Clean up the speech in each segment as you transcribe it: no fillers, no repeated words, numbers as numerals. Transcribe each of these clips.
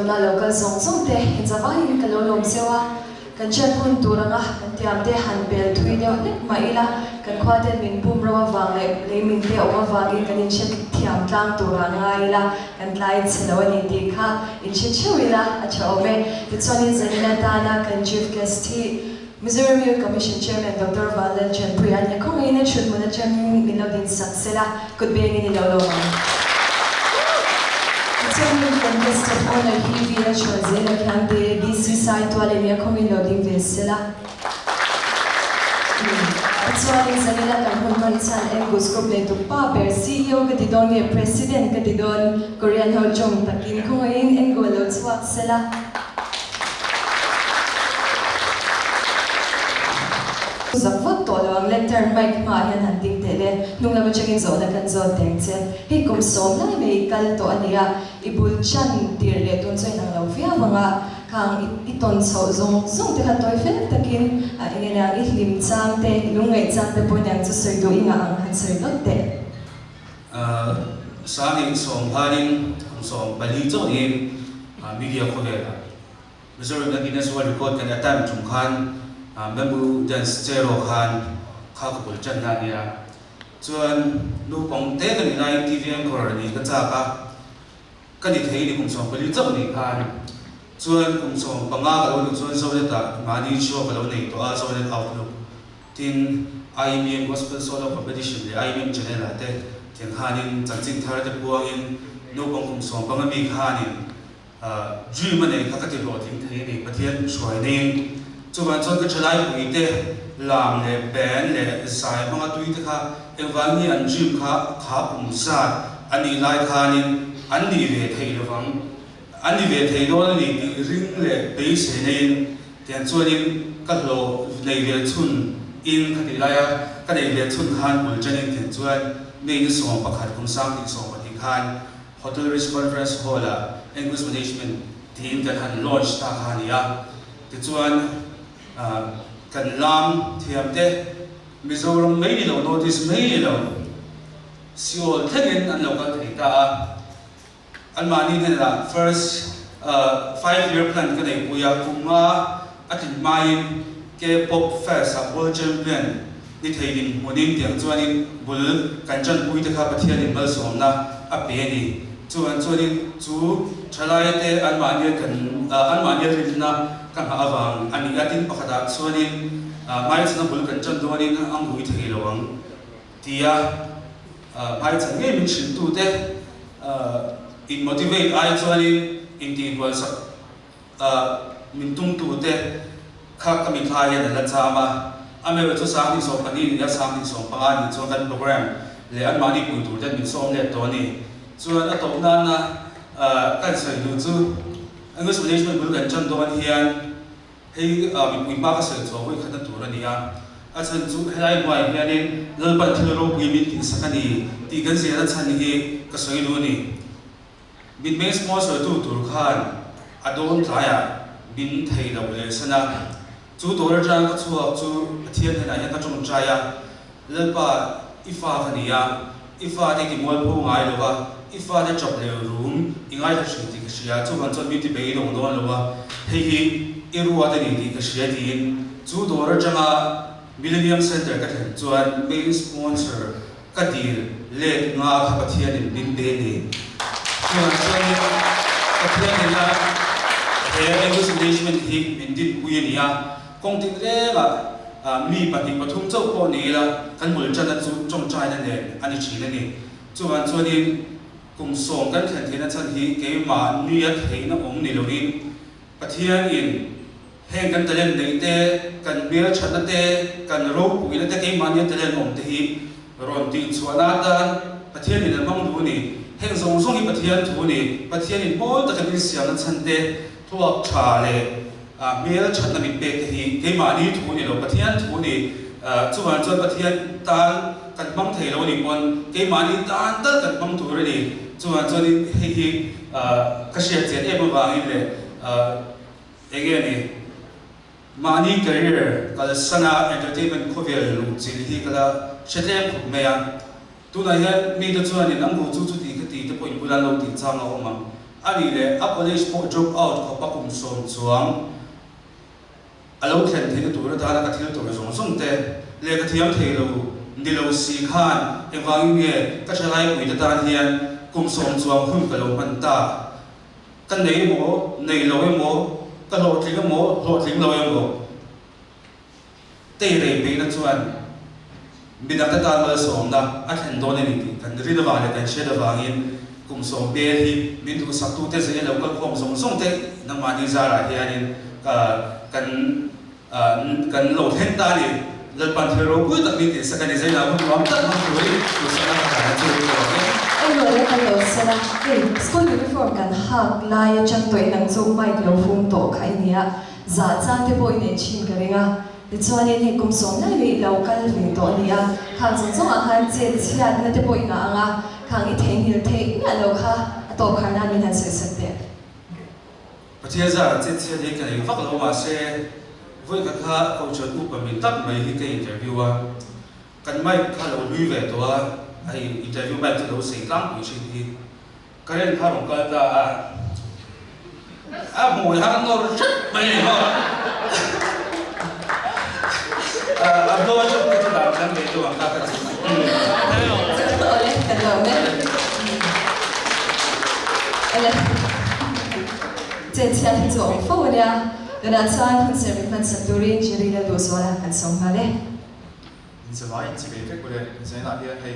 lomna local song te in zawahin kalolom sewa kan chen hun turanga kan tiam te han bel thui deuh hlek ma ila kan khwaten min pum rawa wangle le min te oma wangi kan in chen thiam tlang turanga ila kan tlai chelawani ti kha in chen chewila a chawme ti choni zanina tana kan chief guest hi Missouri Youth Commission Chairman Dr. Valen Chen Puyan ya kung ina chud mo na chen minodin saksela could be in iloloma. Attending contestant honor he via Schwarzela Kante BC site wale niya kung minodin vesela. Actually, zanila kan hunmansan en gusto kompleto pa per CEO katidon ni President katidon Korean Ho Jong takin kung ngayon en golo swak sila. Zakvat tolo ang letter mic mayan hanting tele nung laban siya kinzona kan zon tengtse hey kumsom na may kalto aniya ibulchan tirle tun soy nang laufia mga kang iton sa zong tekan toy fel takin ingin na ihlim tsang te ilungay tsang te po niyang susurdo inga ang hanserdot te sa aking haring som balito ni media kolera Missouri na ginaswa record kan atam chungkan membu dan zero kan kakul jangan ya cuan lupong te kan nilai TVN kor ni kacaka kan ditei ni kumsong beli jauh ni kan cuan kumsong pengaga kalau cuan soalnya tak mani show kalau ni tu soalnya outlook tin IMM gospel solo competition di IMM channel ada tin hanin janjin thar te buangin lupong kumsong pengami hanin jual mana kakak lo tin tei ni patian suai ni cuman cuan kecilai begitu lam le ben le sai mga tuit ka evangi anjim ka umsat ani lai kanin ani ve thei lawang ani ve thei do ni ring le be se nei tian chuanin ka lo nei ve chun in ka ti lai ka nei ve chun khan bul chanin tian chuan nei som pakhat kum sang ti som ti khan hotel rich conference hall a English management team kan han launch ta khania ti chuan kan lam thiam te Mizoram mai ni lo notice mai ni lo siol thengin an local thita an mani ne la first 5-year plan ka nei puya kunga atin mai ke pop fest a world champion ni thein monin tiang chuanin bul kan chan pui te kha pathian in mal somna a pe ni chuan chu thalai te an mani rinna kan awang ani atin pakhata chuanin mai chana bul kan chan donin ang hui thei lawang tia mai chan nge min chin tu te in motivate ai chuanin in ti bol sa min tung tu te kha kami thaya na la chama ame ba chu sang ni so pani ya sang ni so pa ni chuan program le an mani pui tur ten min som le to ni chuan a to na kan sai lu chu English management bul kan chan don hian hei mi pui ma ka sel chawi khana tur ania a chan chu helai mai hianin lalpan thil ro pui min ti sakani ti kan se na chan hi ka soi lu ni bin me sponsor tu tur khan adon tlaya bin thei lo le sana chu dor jang ka chu chu thian hena ya ka chung chaya lalpa ifa khania ifa de ki mol phu ngai lo ba ifa de chop le room ingai ka shi ti ka sia chu ban chon mi ti be dong don lo ba hei hi irua de ni ti ka sia tin chu dor janga Millennium Center ka then chuan main sponsor ka dir le nga kha pathian in bin be ni chuan pathian in la he English management hi min din pui ni a kong tin re la mi pati pathum chau ko ni la kan mul chan chu chong chai na ne ani chi na ni chuan chuanin kum som kan then thena chan hi ke ma ni a theina ong ni lo ni pathian in heng kan talen nei te kan mir chana te kan ro pui na te ke ma ni talen om te hi ron ti chuana dan pathian in mong du ni heng zong zong hi pathian thu ni pathian in bol ta kan siam na chan te thuak tha le mir chana mi pe te hi ke ma ni thu ni lo pathian thu ni chuan pathian tan kan bang thei lo ni mon ke ma ni tan tal kan bang thu re ni chuan hi ka sia chen e ba wang in le again ni Mani career kala sana entertainment khovel lu chil hi kala shetlem khmeya tu na ya mi da chuan in ang chu chu ti ka ti te point bulan lo ti chang a oma anh đi le a college po drop out ko pa kum som chuang alo khen thil tu ra ta ka thil tu ra zong zong te le ka thiam thei lo ndi lo si khan ewang nge ka chalai pui ta tan hian kum som chuang hun ka lo man ta kan nei mo nei lo mo ka lo thling mo lo thling lo mo te re be na chuan binak ta tan mal som na a thlen don ni ti kan ri da wa le kan she da wangin kum som be hi min tu sak tu te se lo ka khom zong zong te na ma ni za ra hianin ka kan lo thlen ta ni lal pan thero pui tak mi ti sa kan zai la hum ta hum tu tu sa na ka na chu ri anh nói là anh nói sẽ là cái school uniform kan hak lai chang toi nang zo mai lo phum to khai nia za cha te boy ne chin ka ringa ti chuan ni kum som nai mi lo kal ring to nia khang zong zong a han che chiat na te boy nga anga khang I theng hil the nga lo kha to khana min han se se te pathia za che che ni kan I vak lo ma se voi ka kha ko chon u pa min tak mai hi ke interview a kan mai kha lo lui ve to a ai interview mai to lo sei tlang pu chin hi karen kha rong ka ta a mo ha no chat mai ho a do cho ko ta dan me to ang ka ka ole kan lo me ole che chiat hi zo fo nia dan chuan hun se mi man saturi jiri la do so la kan som ma le in the line to be picked with it, saying that here, hey,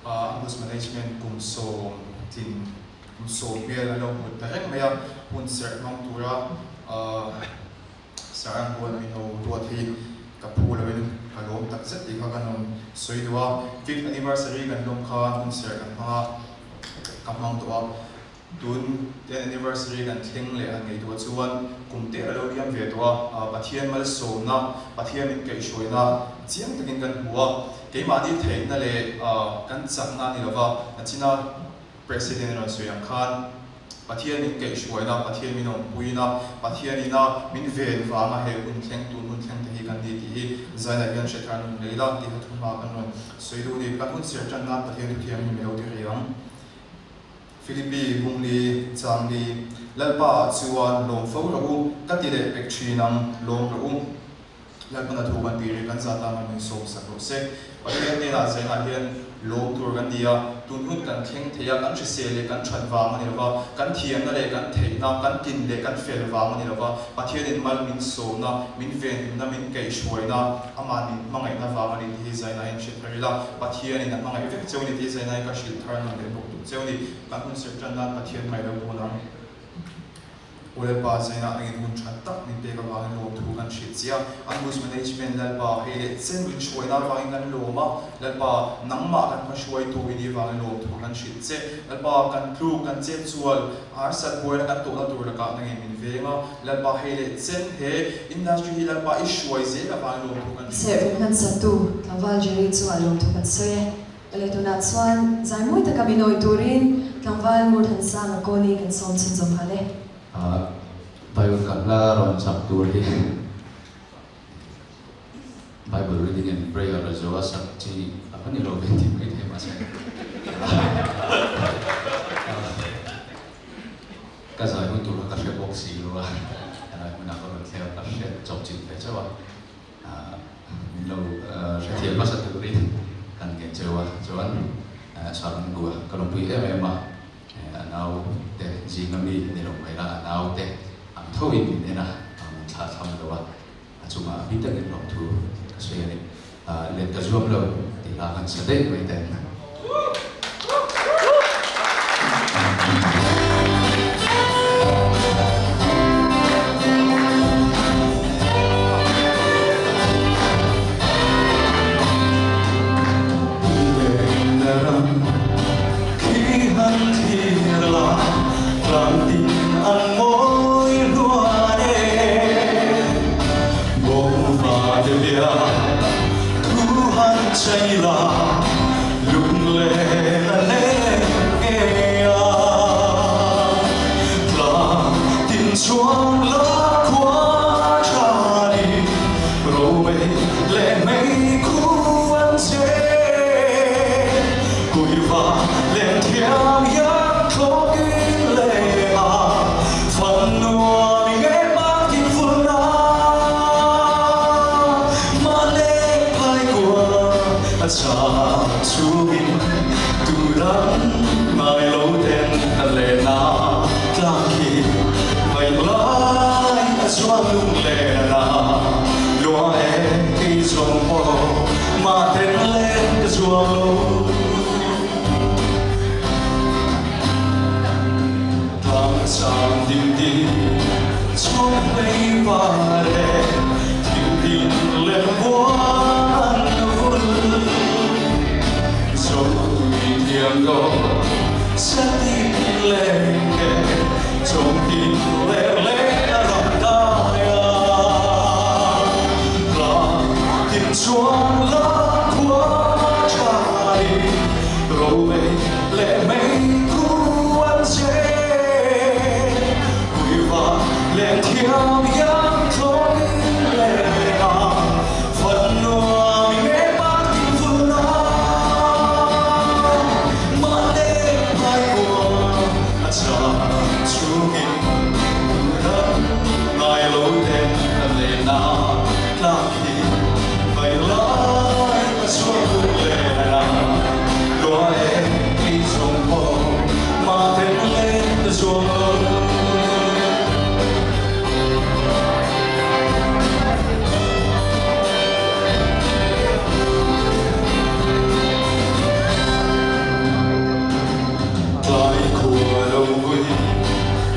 Ambus management kum so tin kum so biar along with the heck maya pun ser nong tura sarang buat mino buat hi kapul awin kalom tak set di kaganong soi dua 5th anniversary kan long ka pun ser kan ha kamang tua tun 10th anniversary kan thing le an ngai tua chuan kum te alo liam ve tua pathian mal so na pathian in kai shoi na chiang takin kan huwa ke ma di thein na le kan chak na ni lova achina president ron suyang khan pathian in kai shoi na pathian min on puina pathian ina min ven wa ma he un thleng tu un thleng te hi kan di ti zaina yan shethan leila ti hathu ma kan ron soidu ni kan un ser chan na pathian thiam ni melo ti riang Philippi bungli changli lalpa chuan lom fo ro ka ti le pekthi nang lom ro lalpa na thu ban ti ri kan za ta man so sa ro se pathian ne na zaina hian lom tur kan dia tun hun kan theng theya kan se se le kan than wa mani wa kan thiam na le kan thei na kan tin le kan fel wa mani wa pathian in mal min so na min ven na min kai shoi na amani mangai na wa mani hi zaina in she tharila pathian in mangai ve choni ti zaina ka shil thar na le bok choni kan hun ser chan na pathian mai lo bona ole pa zaina angin hun chat tak min te ka wa lo thu kan shit sia Ambus management lal pa he chen win shoi na wa kan lo ma lal pa nang ma kan ma shoi tu ni wa lo thu kan shit se lal pa kan thu kan che chual ar sat boy na kan to na tur ka nang min ve ma lal pa he le chen he industry hi lal pa I shoi ze ka wa lo thu kan se mi man satu kaval jiri chu alom tu kan soye ole tu na chuan zai moi ta kaminoi turin kaval mur han sang ko ni kan som chin zom hale Bible katla ron chap tur hi Bible reading and prayer rajawa sakti apa ni lo benti mai the masa ka sai hun tu ka she box si lo ana mana ko ron theo ka she chop chin pe chawa min lo she thiam masa tu ri kan ge chawa chuan sarang gua kalong pui em ma now te jingami ni lo mai la now te am thoi ni na am tha tham lo wa achuma bita ni lo thu so yani le ka zuam lo ti la kan sa de mai te Hãy subscribe cho kênh Ghiền Mì Gõ để không bỏ lỡ trong lấy vare thiên đình lên muôn vun rồi thiêng đó sẽ tin lên trong tin lệ lệ lòng ta là tin chúa lá quá trời rồi lệ mấy cu ăn chế quy và lệ thiêng yang thôi lệ à phần nua mình nghe ban tin vui nó mà đêm hai buồn cha chú mình đất ngài lối đêm lệ na là khi vậy lại mà chúa lệ na đóa em đi trong hồ mà tên lên xuống lại của đầu vui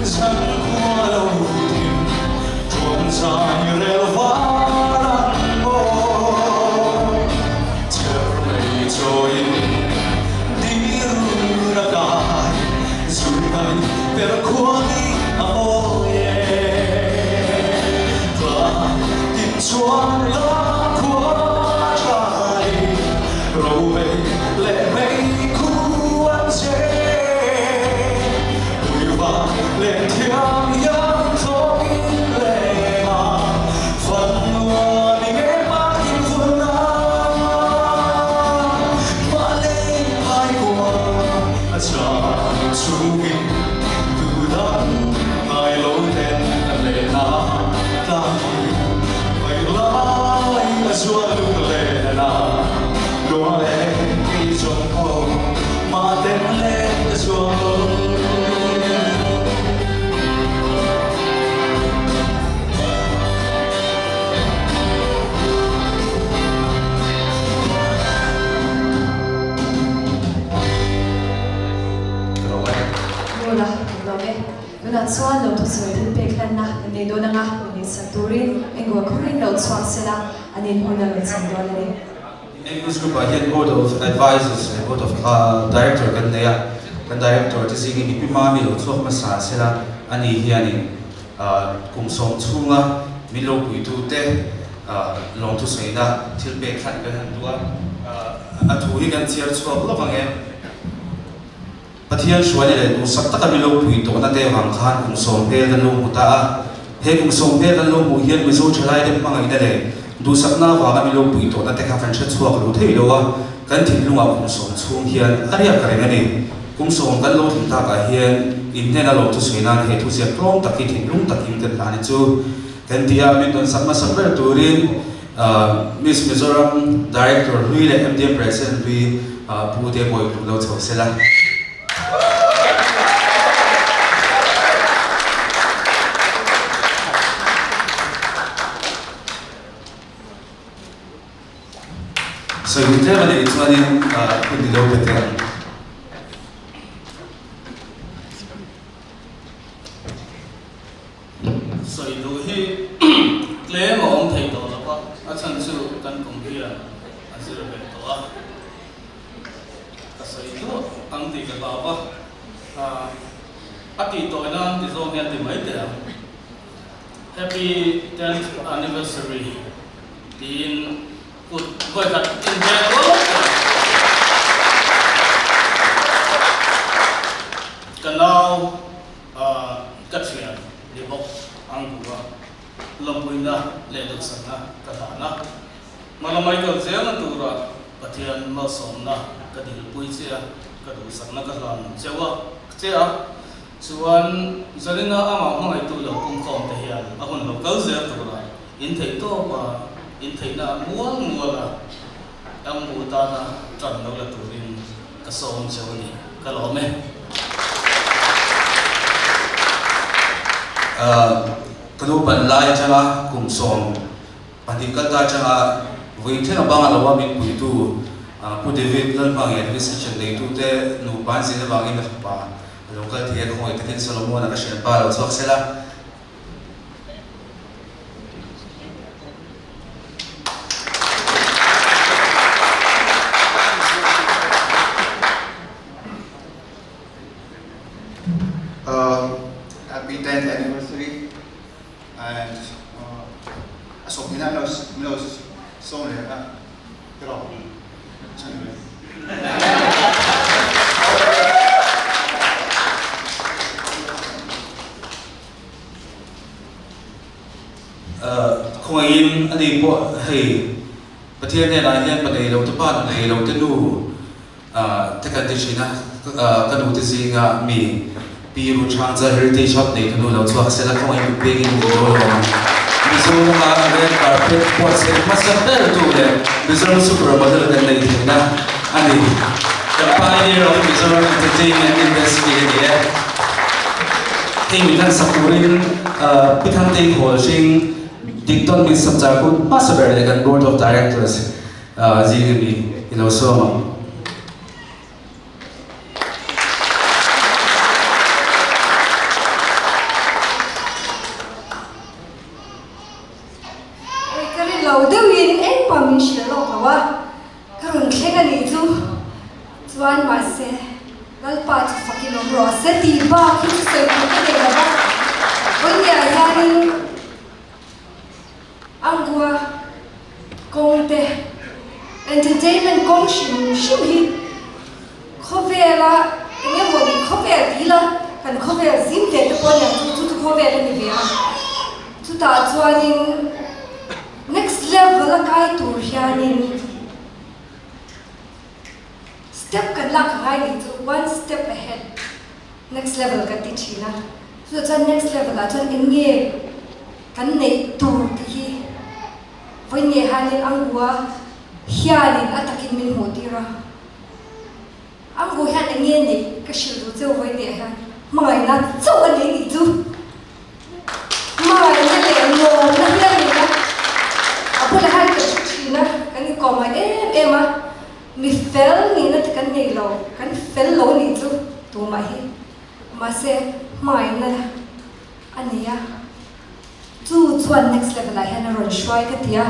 dẫn qua đầu tìm chuông dài reo vang mô chờ mây trôi đi ra cài rồi này về qua đi oye và tìm chuông lá của trời rồi về lệ mây cu ăn chế và lên thiêng yang thôi lệ mà phần nua mình nghe mang tin vui mà lên hai buồn cha chú mình từ đắng ngài lối đèn lệ na ta vậy lại chúa luôn lệ na đóa em đi trong hồ mà tên lên chúa Mula, Nome, Nuna Swan, no to Sir Pekana, and they don't know when it's Saturin, and go according to Swansela, and in Huna and Sandolani. In this group, I had board of advisors, board of director, and they are the director to sing in Pimami, or Tok Masasela, and he here Kum Song Tunga, Milo Puitute, long to say that, till Bekan and Dua, at Wigan Tier 12 Lovang. Pathian suani le du sakta ka milo pui to na te wang khan kung som pe dan lo muta he kung som pe dan lo mu hian mizo chalai de mangai na le du sakna wa ka milo pui to na te kha kan che chuak lo thei lo wa kan thin lunga kung som chung hian aria kare na ni kung som kan lo thin ta ka hian in ne na lo tu suina he tu sia klong taki thin lung takin kan la ni chu kan tia min don sakma sakber turin Miss Mizoram Director Hui le MDM President Hui pu te boy lo chho sela so you tell me it's money put the low bit so you he claim on thầy tổ là quá ở chân sư căn công kia ở dưới là về tổ cái sợi đó ăn thì cái bảo quá thì tội nó thì do nghe thì mấy tiền happy 10th anniversary in gọi là in general cái nào cắt chuyện để bóc ăn của lòng quên na lệ được sẵn na cái thà na mà làm mấy cái gì mà tụi ra cái tiền mà sống na cái điều bùi xe cái đồ sẵn na cái làm chế à Suan Zalina ama mga ito lo kung kontehian ako na local zer to ra in thei to pa in thei na muang muala ang buta na tran lo la turin ka som chawni ka lo me kanu ban lai changa kum som pandikal ta changa voi thena banga lawa min pui tu pu David lan bang ya research dei tu te nu ban sin bang in pa local thian hoi takin Solomon na shen pa lo chok sela and so mình đang nói số này là cái đó chẳng không ai in anh đi bộ hayประเทศเนี่ยนะเนี่ยประเดี๋ยวทุกบ้านเลยเราจะดูถ้ากันที่ชินะกันดูที่จริงมีปีรุ่งช่างจะ heritage shop เนี่ยกันดูเราชัวร์เสร็จแล้วเขาให้ไปกินดูเรามีส่วนมาเรื่องการเพชรปวดเสร็จมาสักเดือนตัวเลยมีส่วนสุขภาพมาเดินในที่นะอันนี้กับไปเนี่ยเรามีส่วน entertainment industry เนี่ยที่มีทั้งสักวันพิธันติโหชิงDikton min sabjakut pasaber dengan board of directors jigni ino soma kari lau deu yin en pa min shelo kawa karun khenga ni chu chuan ma se gal pa chu fakino ro se ti ba ki chu se ko de ba onya yanin angua kongte entertainment kong shim hi khovela nge modi khovela dila kan khovela zim te to ponya tu khovela ni bia tu ta chuanin next level la kai tur hianin step kan lak ngai ni tu one step ahead next level ka ti china so chan next level a chan inge kan nei tur ti hi với nhà hanin angua hianin atakin min modira angu han nghe ni ka shiru zo với nhà han mai na zo ani ni zu mai na le no na le ni na apo la hai ka china kan ko mai em a mi fel ni na kan nei lo kan fel lo ni zu tu mai hi ma se mai na ania chu chuan next level a hian ron shwai ka tia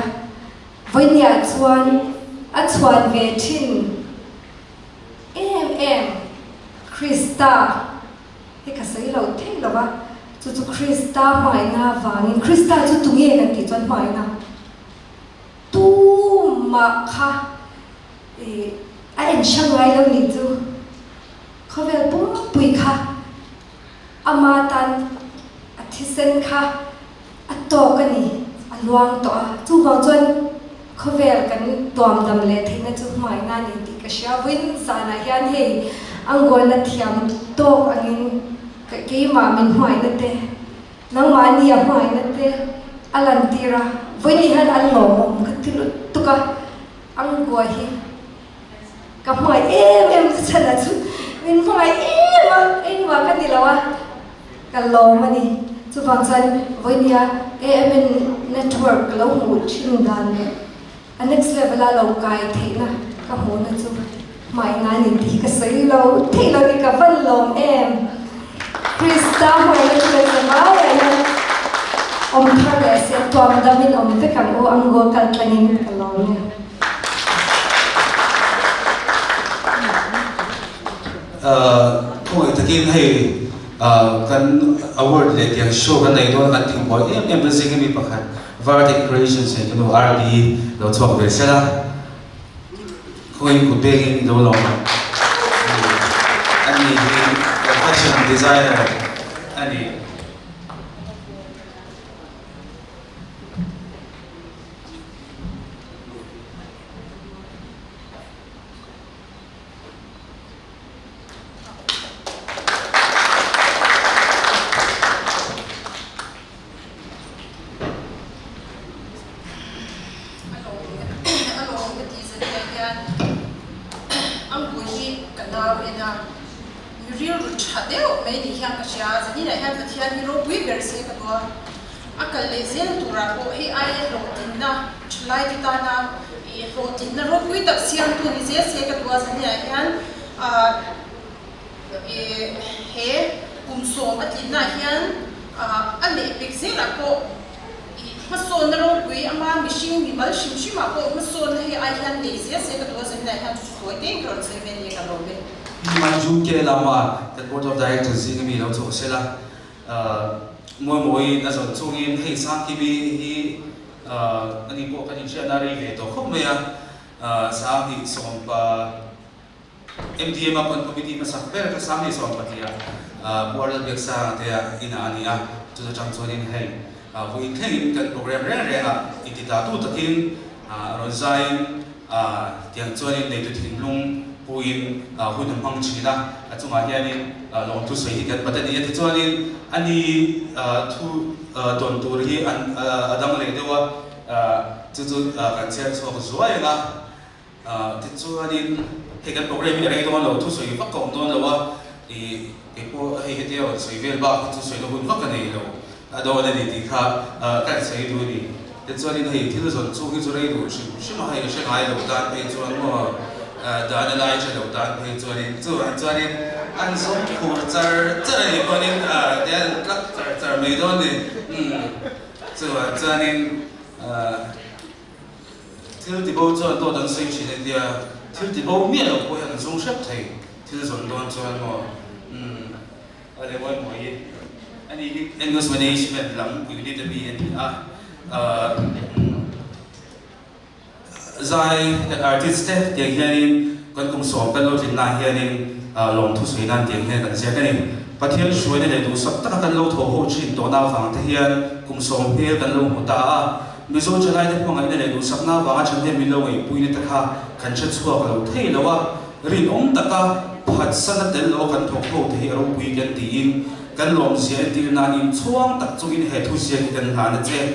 voinia chuan a chuan ve thin Krista he ka sei lo thei lo ba chu Krista mai na wangin Krista chu tunge kan ti chuan mai na tu ma kha a en shangai lo ni chu khovel pui kha ama tan athisen kha to ka ni alwang to chu wang chuan khovel kan tuam dam le thina chu mai na ni ti ka sha win sana hian hei angol na thiam to angin ka ke ma min mai na te nang ma ni a mai na te alan tira voi ni han an lo mom ka tilu tuka angwa hi ka mai em sana chu min mai em wa ka ni lawa ka lo ma ni chu wang chan voi nia AMN network lo mu chin dan ne a next level a lo kai theina ka mo na chu mai nga ni ti ka sei lo thei lo ni ka van lom em Krista ho na chu sa mai ya om thar le se tom da min om te kan o ango kal tlangin ka lo ne thôi takin hay kan award le yang show kan nei don kan ting boy em blessing mi pakhat Vartic Creations and you know RD lo chok ve sela khoi ku begin lo lo ani fashion designer ani the board of directors zing mi lo chok sela mỗi là dọn chung in hay sang khi bị anh đi bộ cái gì chuyện này về tổ không mấy sang thì xong và MDM upon committee mà sắc bén cái sang thì xong và thì board việc sang thì ina anh cho trong cho nên hay với cái cái program rẻ itita tu takin rồi dài tiếng cho nên để tụi lung puin hun hong chi na chung ai hian long tu sei kan patani ti cho nên anh đi thu tuần tu hi an adam le dewa chu kan cher so zuai na ti cho nên cái program này cái đó thu sei phát cộng đó là thì cái po hay cái điều sei vel ba thu sei nó hun phát cái này đâu đó là thì khá cái sei tu đi thế cho nên thì thứ dọn chung cái chỗ này đủ chỉ mà hay sẽ hay đầu tiên bây giờ nó đã là lại cho đầu tiên bây giờ nên anh sống khổ giờ này có nên để giờ mấy đó này cho nên thứ thì bao giờ tôi đang sinh chỉ là thứ thì bao miệng là tôi hàng dung sắp thấy thứ dọn đó cho nó ở đây mọi người anh đi English management lắm you need to be in dài cái artist thế tiếng hiền con cũng sống cái lâu trình là hiền lòng thu suy nan tiếng hiền cái gì cái này bắt hiền suy này đủ sắp tất cả cái lâu thổ hậu trình tổ nào vàng thế hiền cũng sống hiền cái lâu một ta bây giờ trở lại thế phong này đủ sắp nào vàng chẳng hiền mình lâu ấy bùi này tất cả cần chất xua cái lâu thế lâu à riêng ông tất cả phát sinh cái lâu cần thổ hậu thế lâu bùi cái tiền cái lòng gì thì nan im chuang tập trung in hệ thu gì cái là nó chế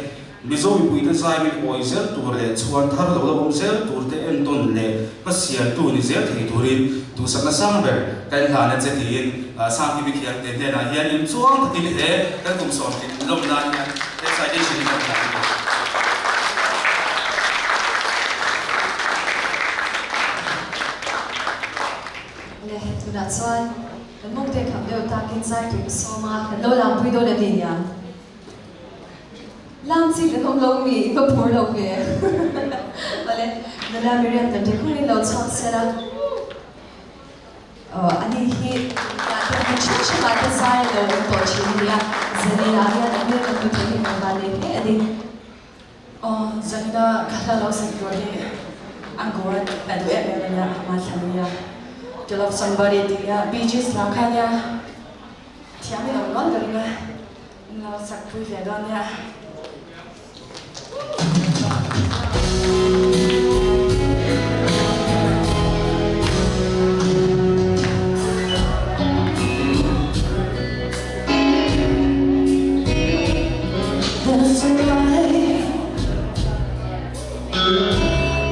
mizo bui ta sai mi oi zel tur le chuan thar lo lo zel tur te en ton le pasia tu ni zel thei turin tu sakna sang ber kan ha na che tin sang ki bi khian te na hian in chuang ta tin he kan kum som tin lom na ni le sai de sin na le tu da chuan kan mong te kham leo ta kin sai tu so ma kan lo lam pui do le din ya làm gì để không lâu mì có bồi lâu về, vậy nên là mình làm được không nên lâu chọn xe ra, anh đi khi là cái chuyện chỉ là cái sai lâu tổ chức đi à, giờ này là anh biết cái chuyện gì mà bạn đi thế đi, giờ này là cái lâu sinh rồi đi, anh có bạn tuổi em là mà thằng nha, to love somebody đi à, Bee Gees là cái nha, thì anh biết nói được nha, lâu sắc vui vẻ đó nha. There's a light,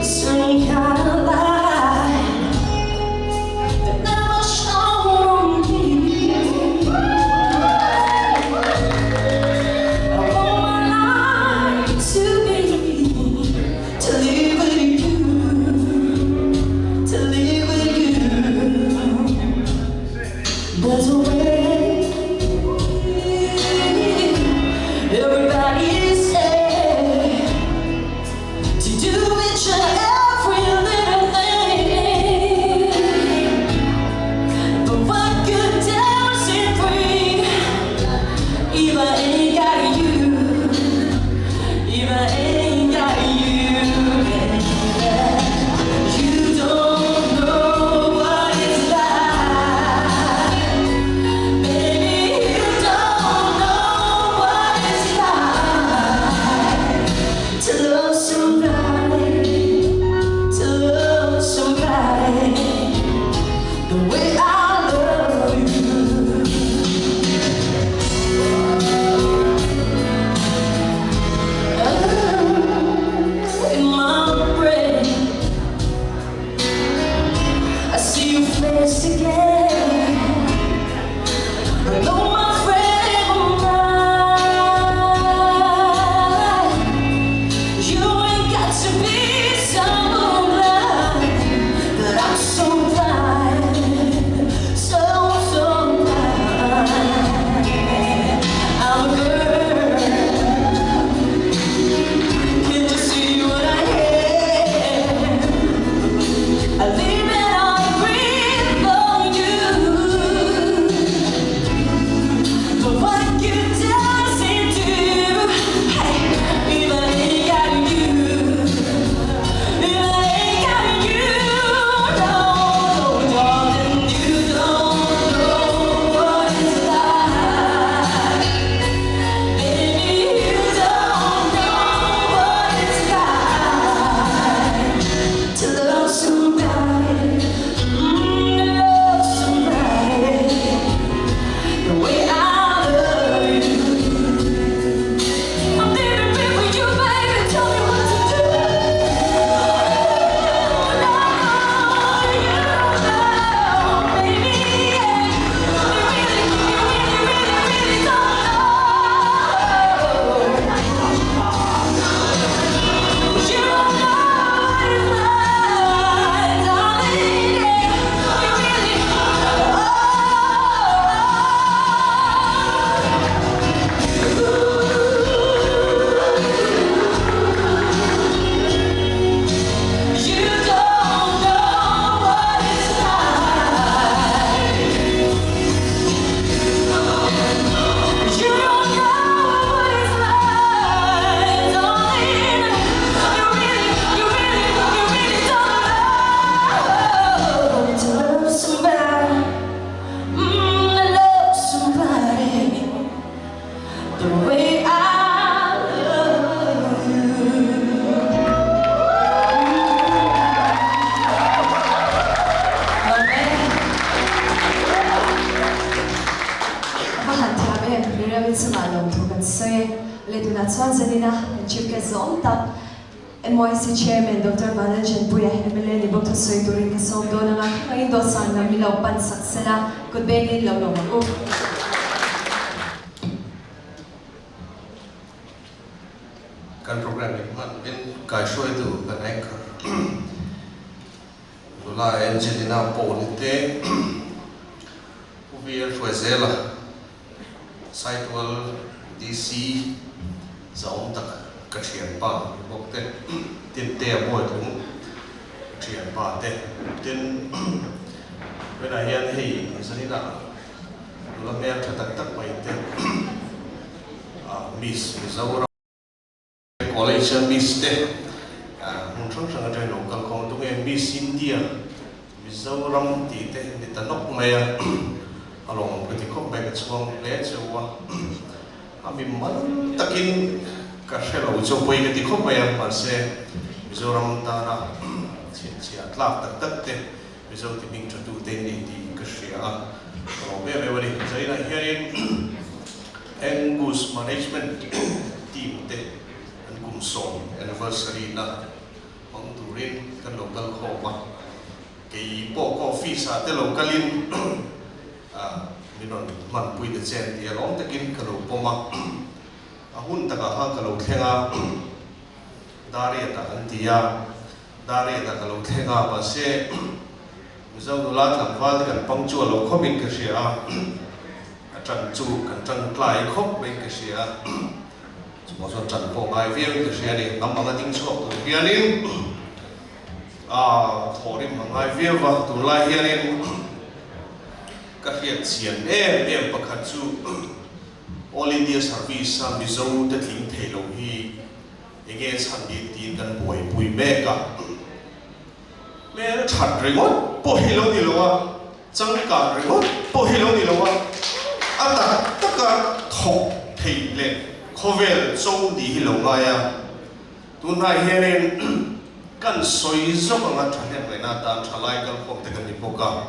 some kind of light that never shone on me. I want my life to live with you. There's a way. Everybody said to do each and every little thing, but what good dancing free if I ain't got you, if I ain't got you, baby. You don't know what it's like, baby. You don't know what it's like. tuna chuan zanina chief guest zom tak MYC chairman Dr. Balajan Puya MLA ni Dr. Soiturin kasom do na ngayon do sa namilaw pansaksela kudbegin law no kan program ini man bin kai shoi tu kan anchor lula Angelina Ponite ubier shoi site wall DC zaum tak kachian pa bokte tin te boy tung kachian pa te tin when I hear hey Angelina lula mer tak tak mai te miss zaura college miss te mun chung sang ai local kong tung miss India Mizoram ti te ni tanok maya along with the comeback chuang le chuwa ami man takin ka shelo chu poi ke ti khop maya par se Mizoram ta na chia tlak tak tak te Mizo ti ming chu tu te ni ti ka shia ro be be wari zaina hearing Angus management team te song anniversary na ang turin kan local khopa kay po coffee sa te localin minon man pui de chen ti along takin kalo poma ahun taka ha kalo thenga dari ta antia dari ta kalo thenga ba se mizau dola tlamwal kan pangchu lo khobin ka sia atang chu kan tang klai khop be ka sia một số trận phố ngài viên từ xe đi nằm bằng tiếng sốt từ phía đến thổ đi bằng ngài viên và từ lại phía đến các hiện diện em bậc hạt chú All India Service sang Mizo đất lính thể lộ hi nghe sản đi tin gần buổi buổi mẹ cả mẹ nó chặt rồi mất bồi lâu đi lâu chẳng cả rồi mất bồi lâu đi lâu tất cả thổ thể lệ Khovel song di hilong ngaya tunai herin kan soi zo ka thane mai na ta thalai kal khom te kan ni poka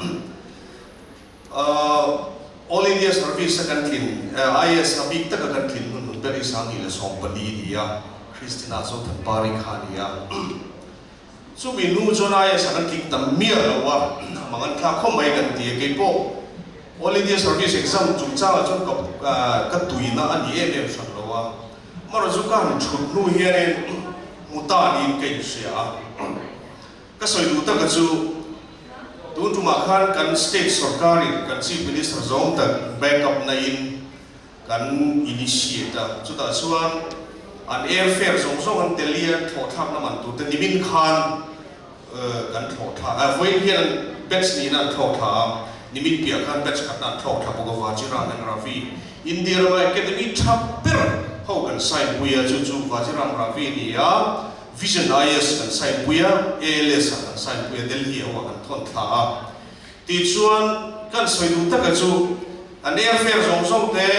All India Service kan kin IS abik ta kan kin nun beri sangi le som pali dia Christina zo than pari khania so bi nu zo na IS kan kin tam mia lawa mangan kha khom mai kan ti ke po All India Service exam chung cha chon ka tuina ani em san Marazukan chut nu hianin mutanin kain sia ka soidu ta ka chu tun tuma khan kan state sarkari kan chief minister zong tak backup na in kan initiate chu ta chuan an airfare zong zong an telia tho thak na man tu te nimin khan kan tho tha voi hian batch ni na tho tha nimin pia khan batch khat na tho tha boga wajira nan rafi India ma academy chapter how can sign buya chu Vajiram Ravi ni ya Vision IS kan sign buya ALS kan sign buya Delhi awa kan thon tha ti chuan kan soidu ta ka chu an airfare zong zong te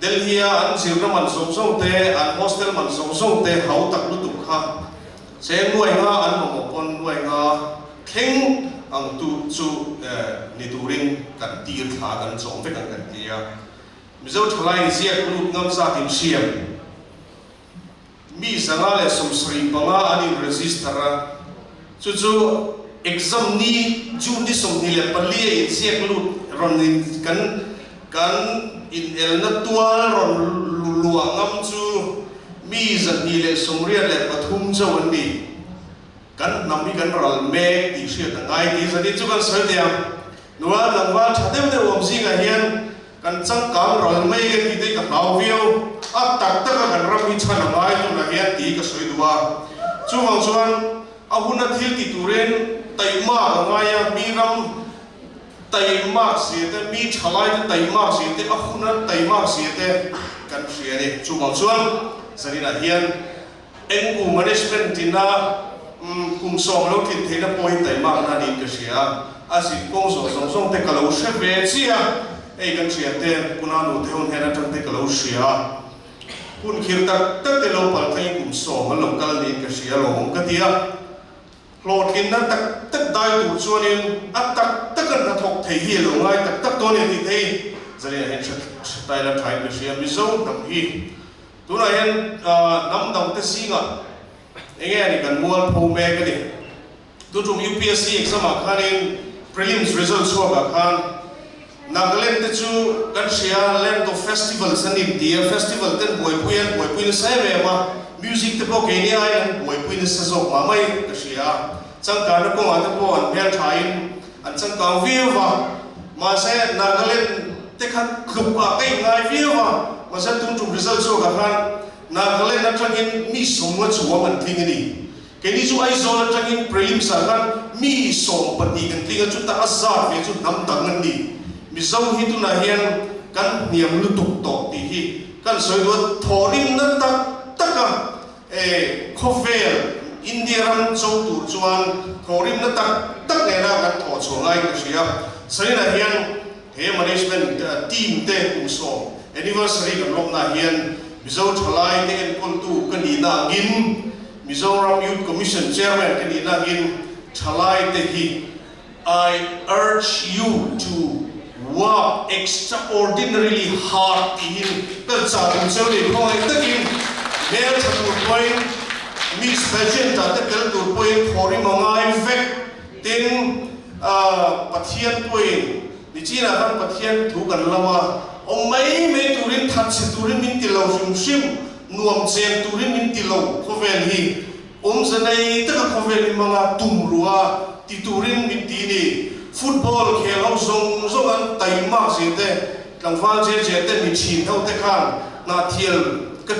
Delhi an zirna man zong zong te an hostel man zong zong te hau tak lu tu kha se nuai nga an mo pon nuai nga theng ang tu chu ni turing kan tir tha kan zong ve kan tia Mizo thalai ziak lu ngam sa tim siam mi sanga le somsri panga ani register chu exam ni june ni som ni le pali ziak lu ron kan in el na tual ron lua ngam chu mi zan ni le somria le pathum chawan ni kan nami kan ral me ti sia ta ngai ti zani chu kan soi dia nuwa langwa thadem de om si ga hian kan chang kam rol mai ke ti te ka naw view a tak tak kan ram hi chana mai tu na hian ti ka soi duwa chu wang chuan a huna thil ti turen taima ka ngaya miram taima si te mi thalai te taima si te a huna taima si te kan sia ni chu wang chuan sarina hian engu management tina kum som lo tin theina point taima na ni ka sia asi kong so song te ka lo she ve chia ei kan sia te punanu te hon hena tan te ka lo sia pun khir tak tak te lo pal thai kum so ma lo kal ni ka sia lo hong ka tia hlot kin na tak tak dai tu chuanin a tak tak na thok thei hi lo ngai tak tak to ni ti thei zari hen chat tai la thai ka sia mi zo tam hi tu na hian nam dang te singa enge ni kan mual pho me ka ni tu tum UPSC exam a khanin prelims results ho ga khan Nagaland te chu kan sia land of festival sanin dia festival ten boy puin sai me ma music te po ke ni ai boy puin sa zo ma mai ka sia chang ka na ko ma te po an bel thain an chang ka view wa ma se Nagaland te khan khup a kai ngai view wa ma se tum tum results ho ga khan Nagaland na tangin mi somwa chuwa man thing ni ke ni chu ai zo na tangin prelims a khan mi som pati kan thing chu ta azar ve chu nam tang ni Mizo hi tu na hian kan niam lutuk to ti hi kan soi do thorim na tak khovel India ram chou tu chuan thorim na tak ne na kan tho chongai ka sia sai na hian he management team te so anniversary kan lom na hian Mizo thalai te en kon tu kan ni na ngin Mizoram Youth Commission chairman kan ni na ngin thalai te hi I urge you to work extraordinarily hard in culture and service. Point takin, there to point Miss Pageant at the point for him on effect. Then Pathian point, the China han Pathian to Ganlama. On may turin touch turin mintilo from shim, nuam chen turin mintilo, Covelhi. Zanay taka Covelhi mga tumrua, titurin mintini. Football khel ho zong an tai ma se te tangwal je te mi chin ho te khan na thiel ka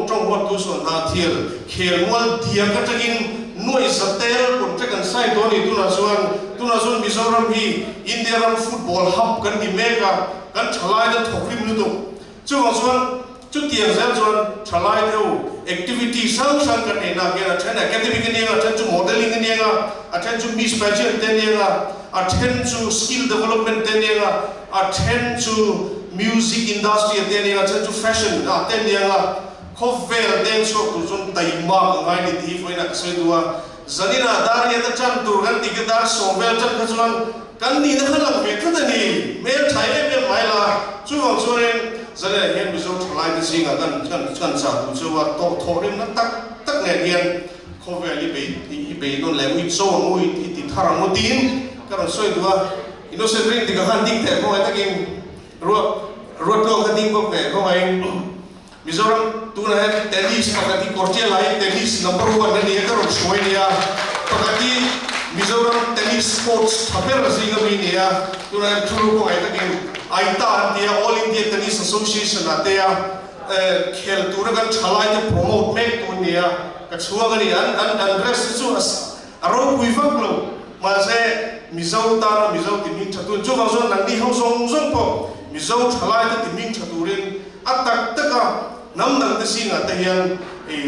trong wat tu so na thiel khel wal dia ka takin noi satel kon te kan sai do ni tu na suan Mizoram hi India ram football hub kan ni mega kan thalai da thokrim lu tu chuang suan chu tiang zel suan thalai theu activity sang kan ne na ke na then academic ne ga then chu modeling ne ga attend to Miss Pageant ne ga attend to skill development tenenga, attend to music industry tenenga, attend to fashion tenenga, cover dance to zon taima ngai ni thi foi na sai dua zanina dar ya ta chan tur gan ti dar so vel chan khajuan kan ni na khalang ve thada ni me thai me mai la chu wang soren zanina hian bizo thlai ni singa kan sa tu chuwa to thorim na tak ne hian cover li be don le wi so ngui ti tharang mo tin karon soi dua innocent ring tiga handing te ko takin ruat lo handing ko pe ko ai Mizoram tu na tennis pakati kortia lai tennis number 1 ni karon soi nia pakati Mizoram tennis sports thaper singa mi nia tu na thulu ko ai takin aita dia All India Tennis Association atea khel tu na kan thalai te promote me tu nia ka chuang ani an dress chu as aro kuivak lo ma se Mizo ta Mizo timing chatun chu wang zon nang di ho zong po Mizo thalai ta timing chaturin atak taka nam nang te singa te hian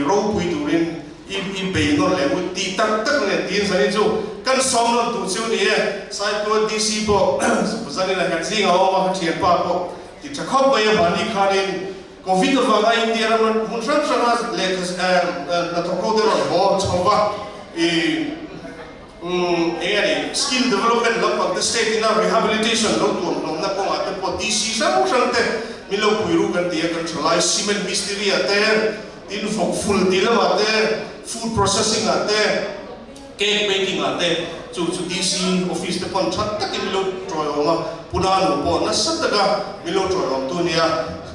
ro pui turin i be no le mu ti tak ne tin sani chu kan som no tu chu ni sai to DC po zani na kan singa o ma thien pa po ti chakhop ba ya bani khanin covid va ga India ram mun san san le na to ko de ro bo chova skill development lampak the state in rehabilitation lo tu na ko ate po DC sa te milo puiru kan tia kan thalai cement mystery ate tin fok full dilam ate food processing ate cake baking ate chu DC office te pon that tak milo troyo ma punan po na sataga milo troyo tu nia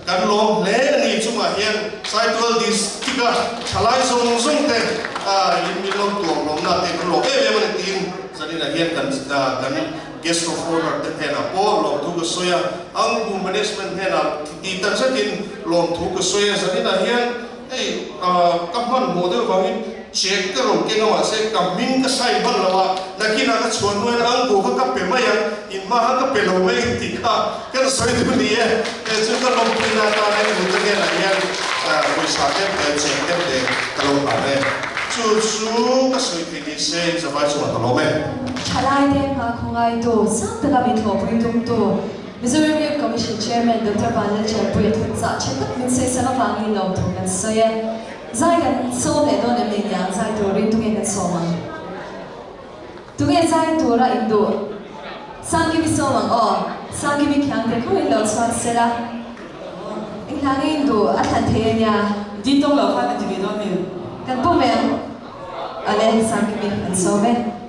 kan lo le ni chuma hian cycle this tika thalai zong te milo tu lo na te lo man tin sanina hian kan guest of honor te hena po lo tu ko soya ang bu management hena ti tan satin lo tu ko soya sanina hian kaman model bangin check ka ro ke ngawa se kaming ka sai ban lawa nakina ka chuan no ang go ka pe maya in ma ka pe lo me ti ka kan soi tu ni chu ka lo pina ta ne mu te na hian ko sa te check te ka lo pa ne chu ka soi ti ni se zawai chu ka lo me Thalai te nga khongai to sang taka mi tho pui tum to Mizoram Youth Commission Chairman Dr. Vanil Cherpui thun sa chetak min se sa wangi lo to kan soye zai kan so ne do ne min yang zai to rin tu kan so ma tu ge zai to ra indo sang ki mi so ma sang ki mi kyang te ko in lo swan se la Langin do at hantenya. Di tong lo fa ka ti do mi. Kan po men. Ale sang kami an sobe.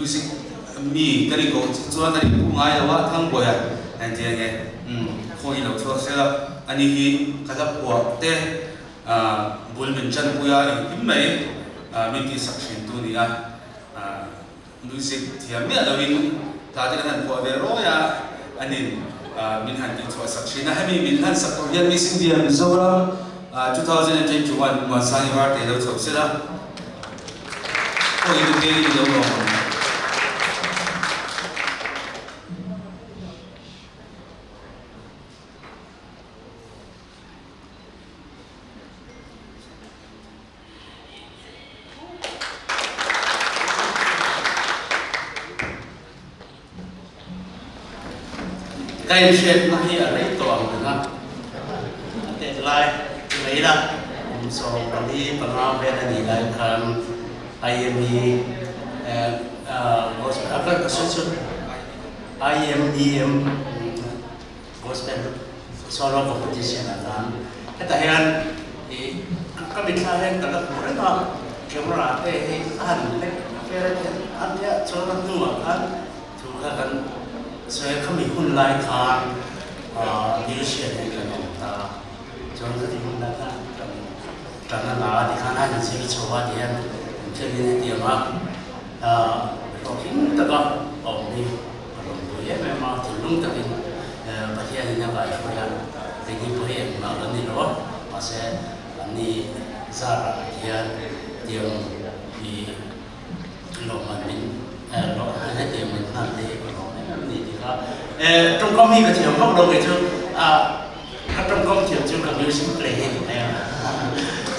music mi kari ko chuan ani pu ngai lawa thang boya an te nge khoi lo thua sela ani hi kala po te bul min chan puya in mai mi ti sakshin tu ni a music thiam mi alawin ta te kan po ve ro ya ani min han ti thua sakshin na hemi min han sak yan mi sing diam zora 2021 ma sang var te lo thau sela ko itu ke ni lo lo cái chuyện mà hi ở đấy tòa người ta để lại lấy ra so kami pernah berani dalam IME gospel apa kesusun IMEM gospel solo competition kan kita yang kami kalian kalau mereka kamera dia seorang tua kan juga kan saya kami pun like kan leadership kan kita jangan diminta kan karena lah di kanan sini coba dia jadi dia mah mungkin tegak ini kalau dia memang tulung tapi bagian ini apa ya ini boleh makan ini loh masih ini zara dia di lomanin lo hanya dia nanti kalau ini dia trong kami cái chiều góc đầu cái chứ các trong công chiều chưa cần music play này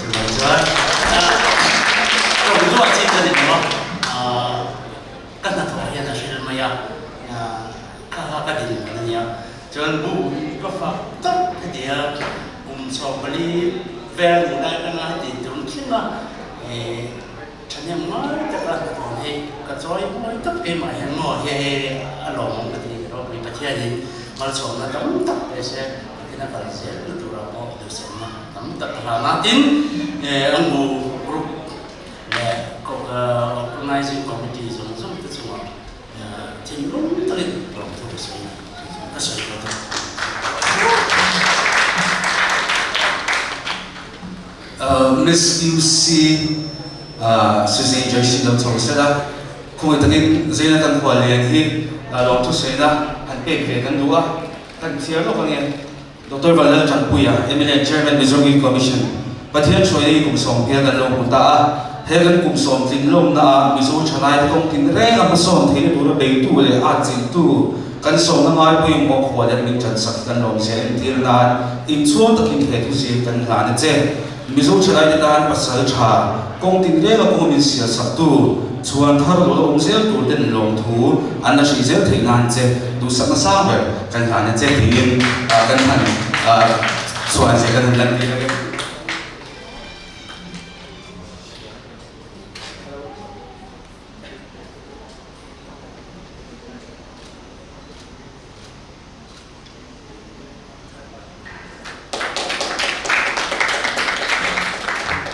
chứ mà cho trong cái đoạn chi cái này nó các nhà thầu hiện là sẽ là mấy các đình này nhá cho nên bu có pháp tất cái gì so với về người ta cái này thì chúng khi mà chẳng những nói các là còn thì cái rồi nói tất cái mà hiện ngồi thì lòng cái gì đó bị bắt hiện thì mà số nó tấm tập để sẽ cái nó phải sẽ được tụ ra bộ được sẽ mà tấm tập là nó tin ông bù group để organizing committee giống giống cái số thì lúc tới lòng thu sẽ nó sẽ có Miss UC Susan Joyce Long Thong Sela kung itakin zena kan kualian hi long tu sena han pe pe kan dua kan siar lo kan Dr. Valal Chanpuya Eminent Chairman Mizoram Commission pathian choi kum som pia kan long ta hegan kum som tin long na mizo chanai kong tin re am som thei tu ra be tu le a chin tu kan som na ngai pui mo kualian min chan sak kan long se tir na in chuan takin he tu si kan la ne che mizo chanai dan pasal cha kong tin re ga kong min sia sak tu chuan thar lo om zel tur den long thu an na shi zel thei nan che du sak na sa ber kan han che tin kan han chuan se kan lan ni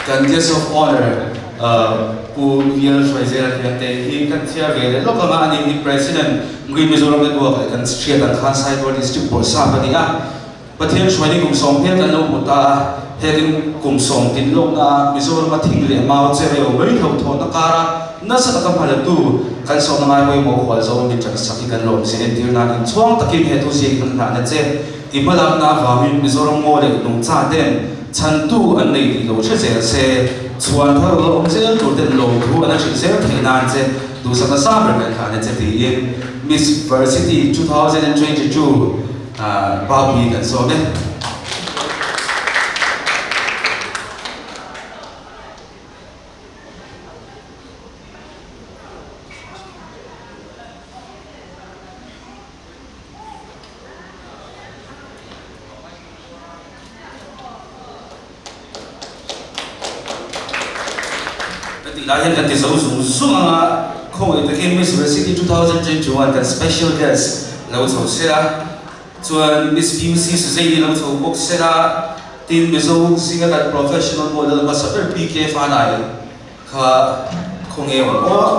kan guest of honor pu vial shwaizera thiate hi kan chia ve lo kama ani ni president ngui mizoram de duak kan chia tan khan sai do district por sa pani a pathian shwani kum som phe kan lo muta hedin kum som tin lo na mizoram ma thing le ma che re o mai tho tho na kara na sa ta kam hala tu kan som na mai moi mo khwal zo mi chak saki kan lo se tir na in chuang takin he tu si kan na che ibalam na vamin mizoram mo le nung cha den chan tu an nei ti lo che se chuan thar lo om zel tur den lo thu an shi zel thei nan che du sa sa ber kan kha ne che ti in Miss Varsity 2022 ba wi kan so ne Layan kan tisaw sunga kung itakin Miss Varsity 2021 kan special guest lau tau sila chuan Miss PUC Suzaini lau tau bok sila tin mizo singa kan professional model ba saber PK fanai ka kung ewan o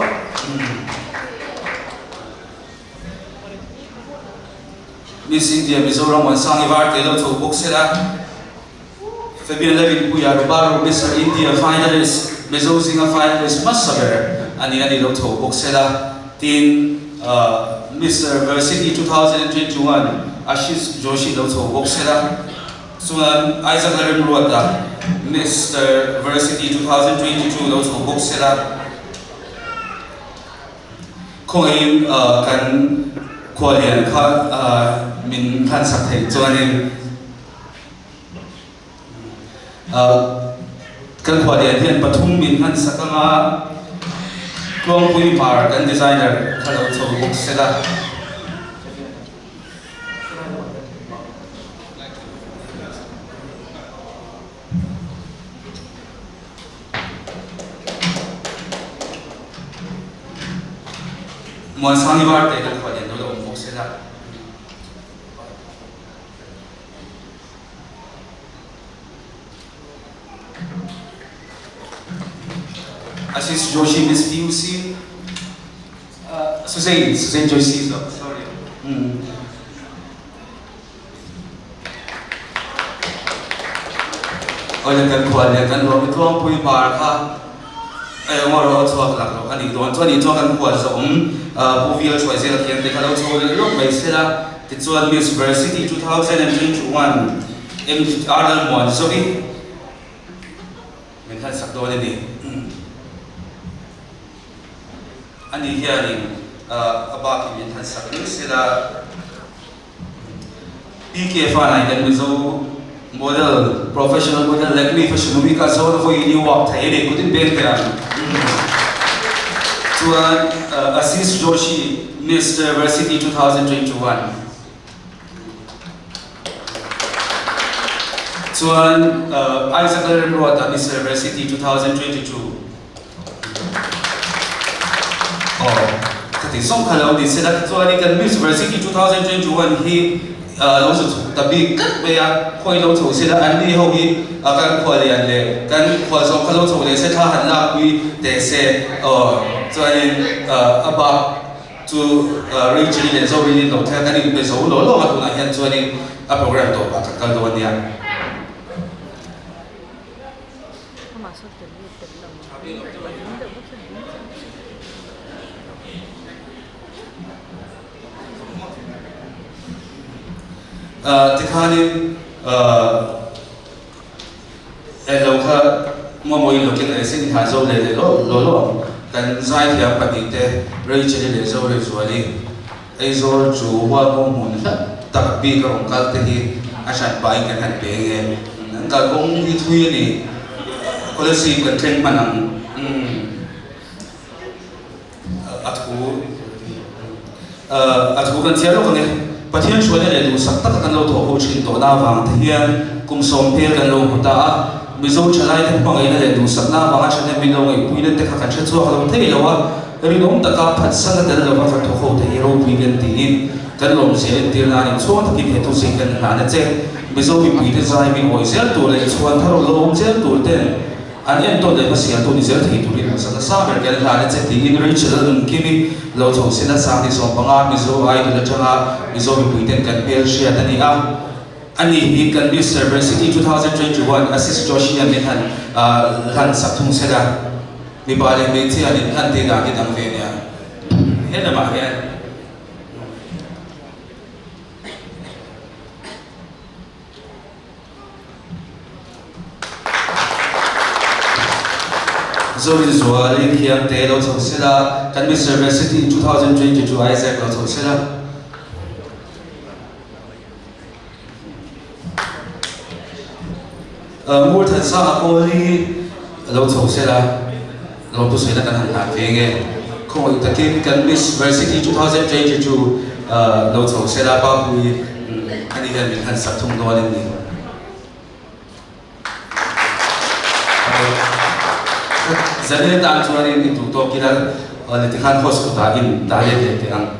Miss India Mizoram Wansangi Varte lau tau bok sila Fabian Levin Puya Rubaro Mr. India finalist Mizo Singa finalist Masaber ani lo tho boxela tin Mr. Varsity 2021 Ashish Joshi lo tho boxela suan Isaac Larim Ruata Mr. Varsity 2022 lo tho boxela koi kan kualian kha min khan sak thei chuanin kan kualian hian pathum min han sakanga klong pui par kan designer khalo tho boxela mua sang ibar te kan khwa den do lo mok se la Assis Joshi Miss PUC Suzanne Joshi sorry Olha kan khwa le kan lo mi tuang pui par kha ngoro chuak lak lo ani don chuan chuan kan khwa zo puvial choice la kian te khalo chole lo mai sela ti chuan Miss Varsity 2021 MR Mon Zoe men khan sak do ni ani hianin abaki men khan sak ni sela PK fa nai kan mi zo model professional model like me fashion week as all for you walk thai ne kutin ben kara chuan Assis Joshi Mr. Varsity 2021 chuan Isaac Lermrota Mr. Varsity 2022 kati song khalo ni sela chuan kan Miss Varsity 2021 hi lo su tabi kat be ya khoi lo chu sila an ni ho hi kan khwa le an le kan khwa so khalo chu le se tha han la pi te se chuan aba chu reach le zo ri lo tha kan ni be zo lo ma tu na hian chuan a program to ba ka do nia tikhanin lo kha mo moi lo ken ai sin ha zo le lo kan zai thia pa ni te rei chele le zo re zuali ai zo chu wa mo mun tak bi ka ong kal te hi ashan bai kan han pe nge ka kong hi thui ni policy kan thleng manang athu kan thia lo kan Pathian chuan le du sak tak kan lo tho ho chin to na wang the hian kum som pe kan lo huta mizo chalai te pangai na le du sak na wang chane mi lo ngai puile te kha kan che chu lo thei lo wa ri nom ta ka phat sa da lo wa tho ho te hero puile ti in kan lom se tir na ni chuan ta ki he tu se kan na na che mizo mi puile zai mi oi zel tu le chuan tharo lo zel tu te an en to le pasia tu ni zel thei tu ri sa sa ber kan na che ti in ri chal ki mi lo tho se na sa ni so panga mizo ai tu la changa mizo mi puiten kan pel shia tani ani hi kan Mr. Varsity 2021 Assis Joshi an han han sak thung sela mi ba le me chi an han te ga ki dang ve nia he na ma he Zoe Zuali hiam te lo tho sela kan Mr. Varsity 2022 Isaac lo tho sela mua thật sa cô đi lâu thầu xe là lâu tôi thấy là cần hành hạ về nghe không phải cái cần Miss Varsity 2022 lâu thầu xe là bao nhiêu anh đi gần mình hành sắp thông đó lên đi giờ này ta cho nên đi tụ tập kia là để tiếng Hàn hospital in đã lên để ăn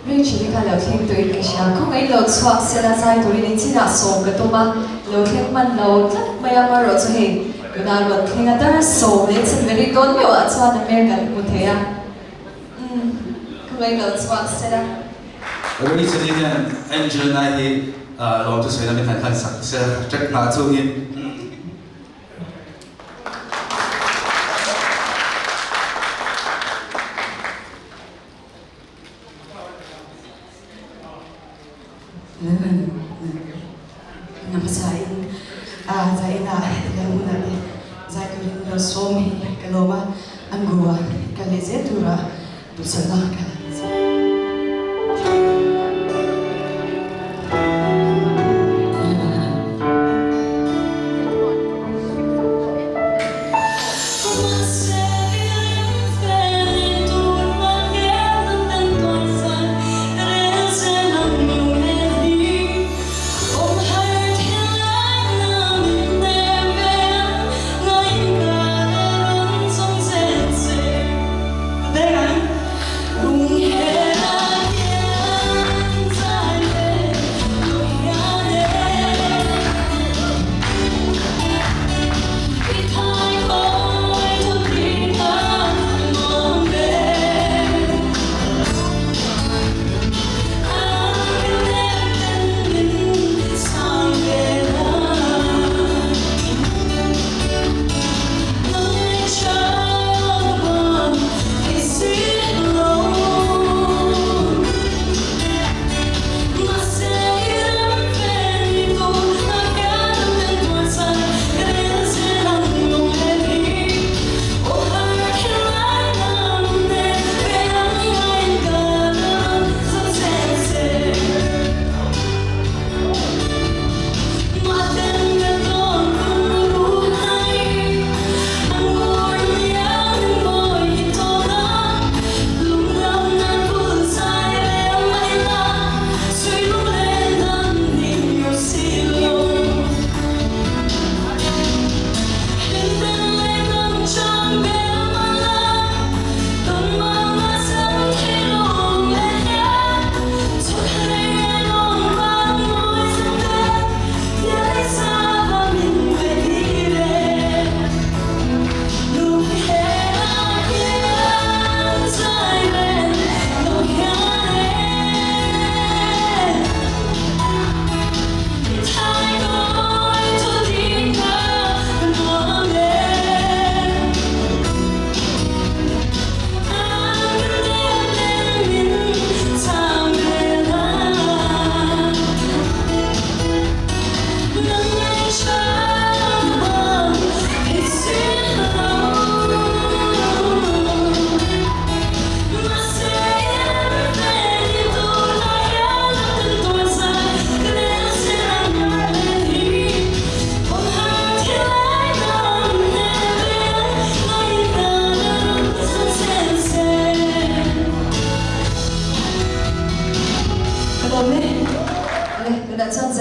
Riêng chỉ là聊天对一下，可能老错是啦，在对你只拿送个多嘛，老天们老真没有嘛，老出去，有那老天啊，当然送你是没你多没有啊，错的没人不提啊，可能老错是啦。Ở đây sẽ đi Angel này thì lòng tôi sẽ là mình thành sẵn sẽ chắc mà chú ý Namasain zaina lamuna de zaikurin ro somi kaloma angua kalezetura dusala kaleze Hãy subscribe cho kênh Ghiền Mì Gõ để không bỏ lỡ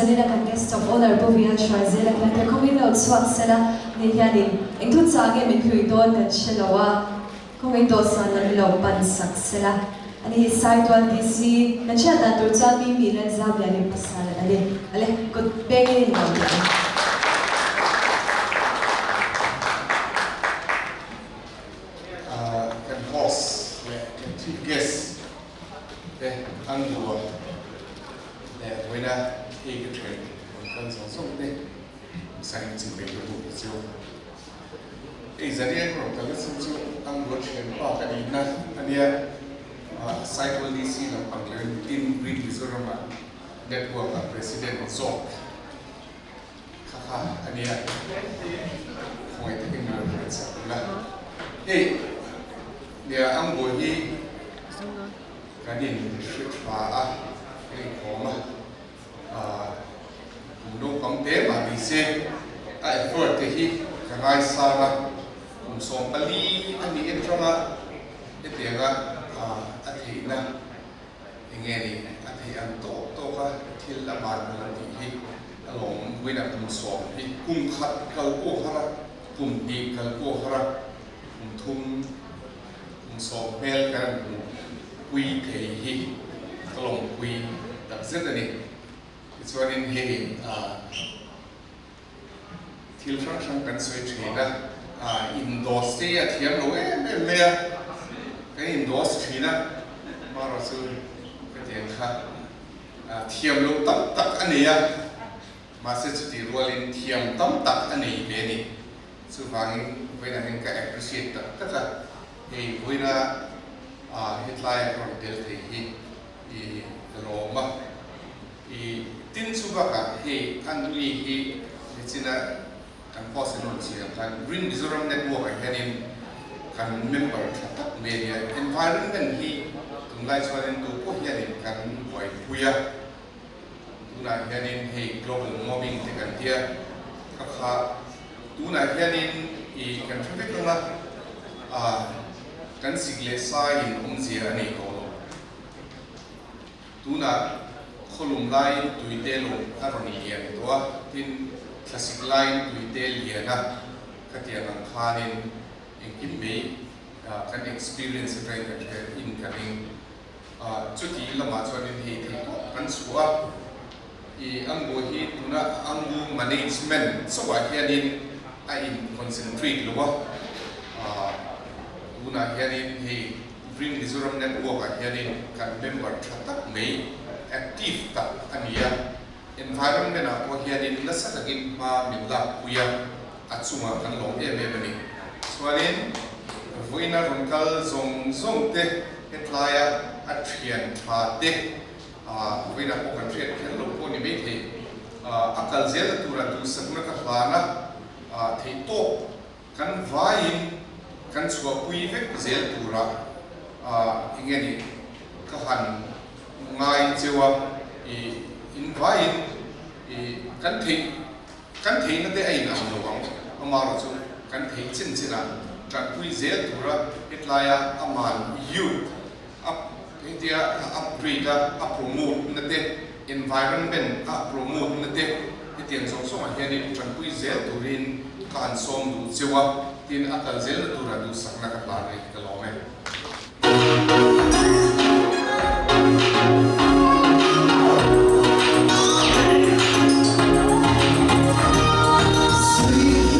Zanina kan guest of honor Bovian Shrazela kan te komin lo swak sela ni hianin engtut sange min hui don kan shelowa komin do san na lo pan sak sela ani side one DC kan sha dan tur cha mi mi len zam ya ni pasala ale ale good begin no kan host kan chief guest ang dua wena cái chuyện con sống sống đây sang trình bày của bộ chiếu giờ đi anh rồi cái sống sống ăn bữa chuyện ở cái gì na anh em cycle DC là bằng lời tin Green Mizoram network là president of Zone khá anh em hỏi tới cái người phải sao là để ăn buổi đi cái điện sự phá cái khó mà nung kong te ma bi se a effort te hi ka ngai sa na som pali ani entrona e te ga a thi na nge ni a thi an to ka thil la ma na hi along wina som hi kum khat kal ko hara kum di kal ko hara thum som mel kan quy te hi along quy đặc rất là nè cho nên hệ thiếu function cần suy chuyển ra industry thiam lối mẹ cái industry đó mà rồi sư cái tiền khác thiam lối tắc tắc anh ấy mà sẽ chỉ rồi lên thiam tắc tắc anh ấy về nè sư vàng với là những cái appreciate tất cả thì với là headline còn del thì cái mà tin suba ka he anli he china kan possible chia kan Green Mizoram network a henin kan member that media environment hi tunglai chwarin tu ko hianin kan hoi puya tuna hianin he global warming te kan tia kha tuna hianin I kan traffic la kan sigle sai in umzia ani ko tuna kolum line tuite lo aroni lian toa tin classic line tuite liana katia nang khanin engkim me kan experience train kan incoming chuti lama chuanin hi thi kan suwa I angbo hi tuna angu management so wa hianin a in concentrate lo tuna hianin hi Green Mizoram network a hianin kan member thatak me active ta ania environment a ko hianin na sa tagin ma minla puya achunga kan long e bani swalin voina ronkal zong te hetlaya atrian tha te voina ko kan trian khen lo ko ni me the akal zel tura tu sakna ka hlana thei to kan vain kan chua pui vek zel tura ingeni ka han ngai chewa invite kan thei na te ai na lo wang amaro chu kan thei chin china kan pui zel tura hetlaya aman you up india upgrade up promote na te environment up promote na te tiang song song a hianin kan pui zel turin kan som du chewa tin akal zel tura du sakna ka la ri ka lo me Hãy subscribe cho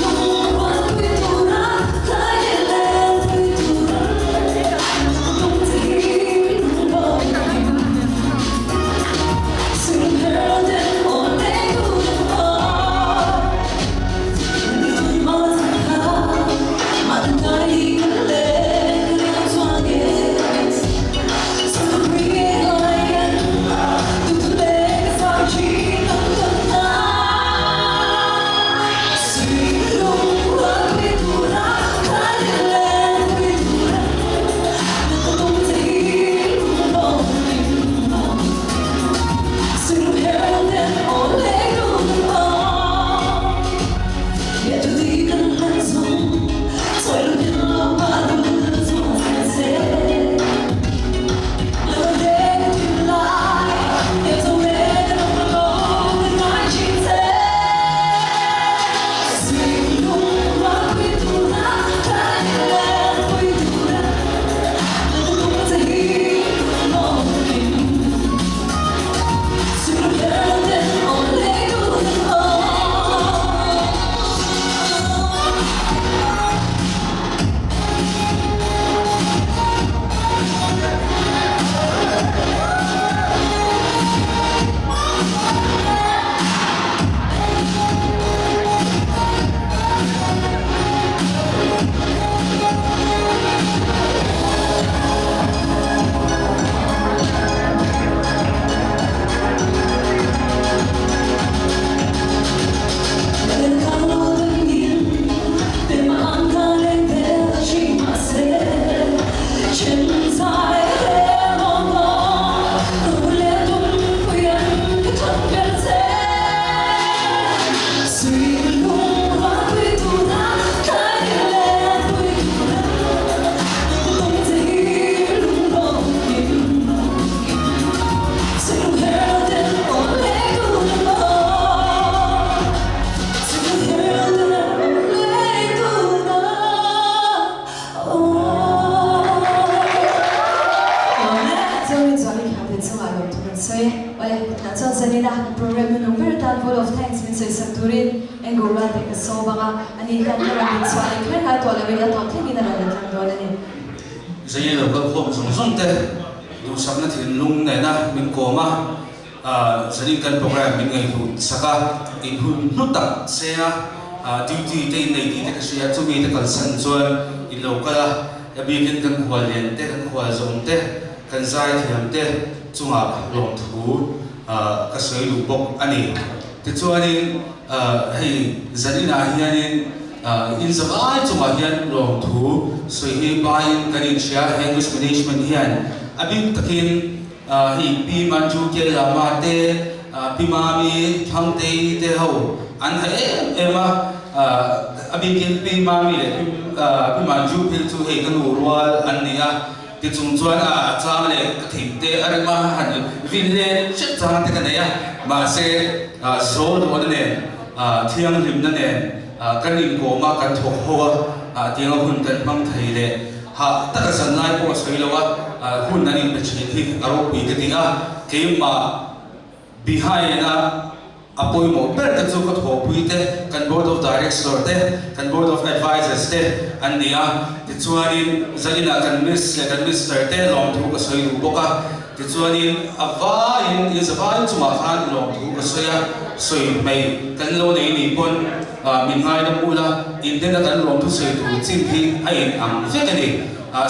kênh Ghiền Mì Gõ để không bỏ lỡ so I want to say, well, that's all Zanina, program no very vote of thanks min say Saturin, and go right take a so banga, and he can never be swallowed. When I told him that I'm taking another time. Zanina go home some something. Du sabna thin lung ne na min koma Zanin kan program min ngai hu saka in hun nuta se na duty te nei ti te ka sia chu mi te kal san chuan in lo kala abigin kan khwal len te kan khwal zom te kan zai thiam te chunga lom thu ka soi lu bok ani te chuanin hei Zanina hianin in zawai chunga hian lom thu soi hi bain kanin sia English management hian abin takin hi pi manju ke lama te pi mami thang te te ho an he ema abin pi mami le pi manju phil chu he kan urwal an nia ti chung chuan chang le thing te arma han vin le chet chang te kan ya ma se so do ne thiang lim na ne kanin ko ma kan thok ho tiang hun kan mang thai le ha ta ka san lai ko soi lawa hun nanin pe chi thi aro pi ke tinga keima behind na apoi mo per ta chu ka tho pui te kan board of directors te kan board of advisors te an nia ti chuanin Zanina kan mister te lom thu ka soi lu boka ti chuanin avain is avain chuma khan lom thu ka soya soi mai kan lo nei ni pon min ngai na mula in den kan lom thu soi thu chin thi ai ang fe ka ni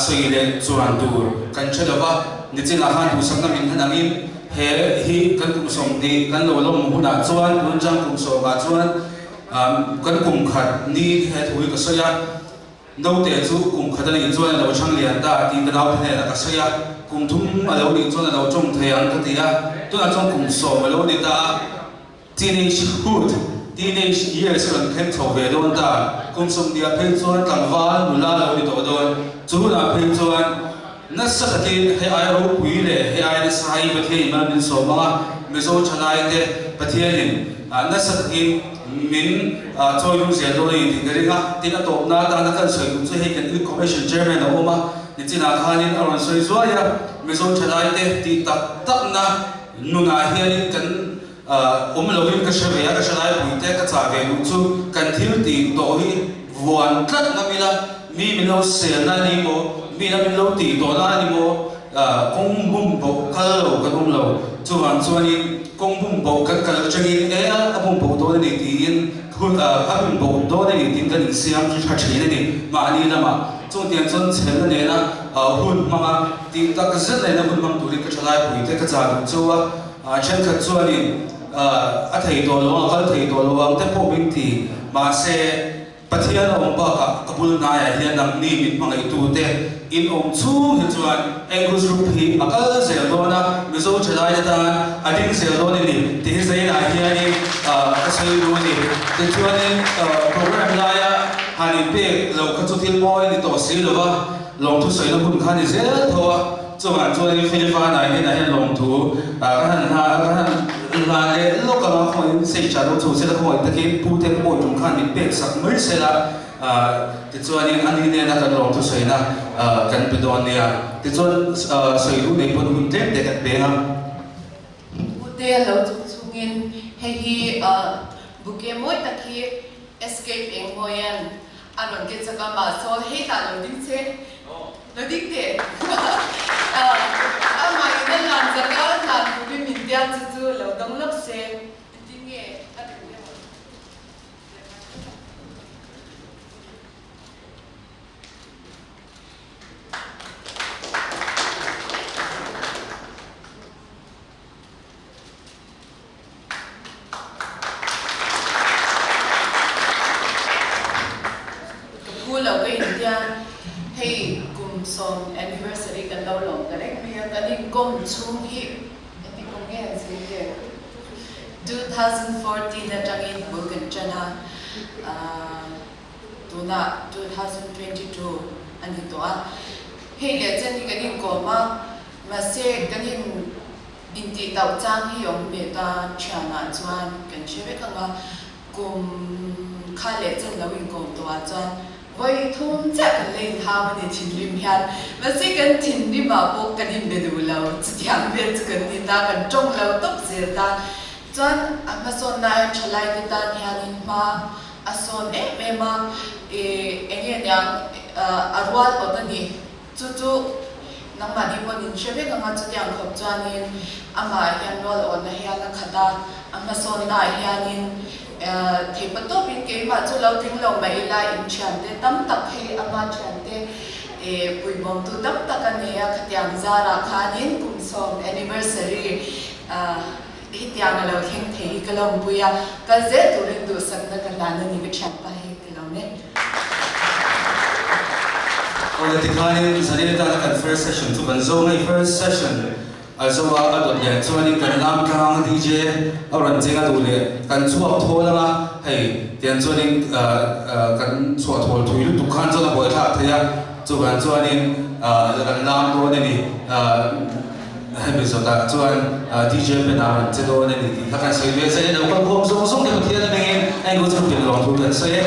soi le chuan tur kan chelawa ni chin a khan thu sakna min hanangin he hi kan kum som ni kan lo lom huna chuan lun jang kum so ga chuan kan kum khat ni he thui ka soya no te chu kum khat ni chuan lo chang lian ta ti ka dau the na ka soya kum thum a lo ni chuan lo chong the ang ka tia tu na chong kum so ma lo ni ta teenage years kan khen tho ve don ta kum som dia phen chuan tangwal nula lo ni to don chu na phen chuan na sakatin he ai ro pui le he ai na sai ba the ma min so ma mezo chanai te pathianin na sakatin min choi lu sia do ni tingeringa tina top na ta na kan soi chu he kan commission chairman o ma ni china khanin aron soi zuaya mezo chanai te ti tak na nuna hianin kan lovin ka shave ka shalai puite ka chave lu chu kan thil ti to hi wan tlat na mila mi lo se na ni mo mi na min lo ti to na ni mo kong bum bo kal lo ka dum lo chuan chuani kong bum bo ka kal changin e a bum bo to ni ti in khun a bum bo to ni tin kan siam chi tha chi ni ma ni na ma chu tian chon chen na ne na hun ma ti ta ka zet le na hun mam tu ri ka shalai puite ka cha lu chu a chen khat chuani a thei to lo kal thei to lo ang te po min ti ma se pathian om ba ka kabul na ya hian nam ni mit mangai tu te in om chu hi chuan Angus Group hi akal zel do na mizo chalai ta ading zel do ni ti sei na hian ni ka sei do ni te chuan in program la ya hani pe lo ka chu thil moi ni to si lo wa long thu sei na hun khan ni zel tho chuan chuan in Philippines na hian long thu kan la le lo ka ma khoi sei cha do chu se la khoi ta ke pu te mo tum khan ni pe sak mer se la ti chuan in ani ne na kan long thu sei na kan pe don ne ya ti chuan sei lu ne pon hun te te kan pe ha te lo chu chungin he hi buke moi ta ki escape eng hoyan anon ke chaka ma so he ta lo ding che lo ding te mai na lan chaka lan bu min dia chu lo dong lok se ding nge a ding ne hey kum som anniversary kan lo long correct me kan in kom chung hi ati kom ge se 2014 na tangin bukan chana tuna 2022 ani to hey le chen kan in ko ma se kan in inti tau chang hi yong me ta chana chuan kan cheve ka kum khale chen lo in kom to chuan boy thum chắc kan lên thao mà để thìn rim hian mà sẽ kan thìn rim mà bộ kan im để đủ lâu chỉ thiang về chỉ kan đi ta kan trong lâu tốc dễ ta chọn Amazon này chalai đi ta hian mà ason em mà anh yang arwal ở đây chú nang mani po din siya be nga chu yang khop chuanin ama hian rol on na hian la khata Amazon na hianin theipato bin ke ma chu lo thing lo mai la in chan te tam tak he ama chan te puibom tu tam tak ani ya khatyang zara khanin kum som anniversary hitiang lo thing thei kalom buya ka ze turin du sak na kalana ni be chan pa he kalom ne Or the declining Zanita at first session to Banzona first session. Also, adot ya, so ni kan lam kang DJ, orang jenga dulu kan suap thola ma, hey, tian so ni kan suap thol thui lu tukan so na boleh tak thaya, so kan kan lam do ni episode so DJ benar cedo ni, kan saya biasa ni, kalau kau song dia tiada mengen, aku tu dia long tu dan saya